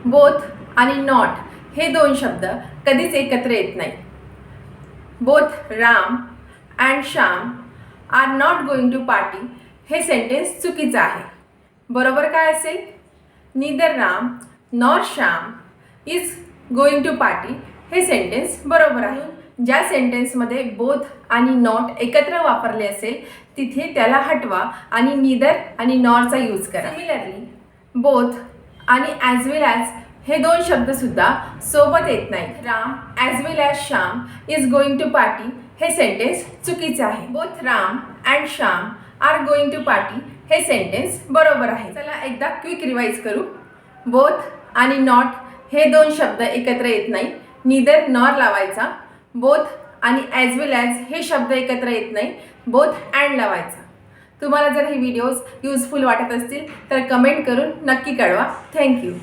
Both आणि not हे दोन शब्द कधीच एकत्र येत नाही. Both Ram and Shyam are not going to party हे सेंटेन्स चुकीचं आहे. बरोबर काय असेल? Neither Ram nor Shyam is going to party हे सेंटेन्स बरोबर आहे. ज्या सेंटेन्समध्ये बोथ आणि नॉट एकत्र वापरले असेल तिथे त्याला हटवा आणि नीदर आणि नॉरचा यूज करा. सिमिलरली बोथ आणि ॲज वेल ॲज हे दोन शब्दसुद्धा सोबत येत नाहीत. Ram as well as Shyam is going to party हे सेंटेन्स चुकीचं आहे. Both Ram and Shyam are going to party हे सेंटेन्स बरोबर आहे. चला एकदा क्विक रिवाईज करू. बोथ आणि नॉट हे दोन शब्द एकत्र येत नाही. नीदर नॉर लावायचा. बोथ आणि ॲज वेल ॲज हे शब्द एकत्र येत नाही. बोथ अँड लावायचा. तुम्हाला जर हे व्हिडिओज युजफुल वाटत असतील तर कमेंट करून नक्की कळवा. थँक्यू.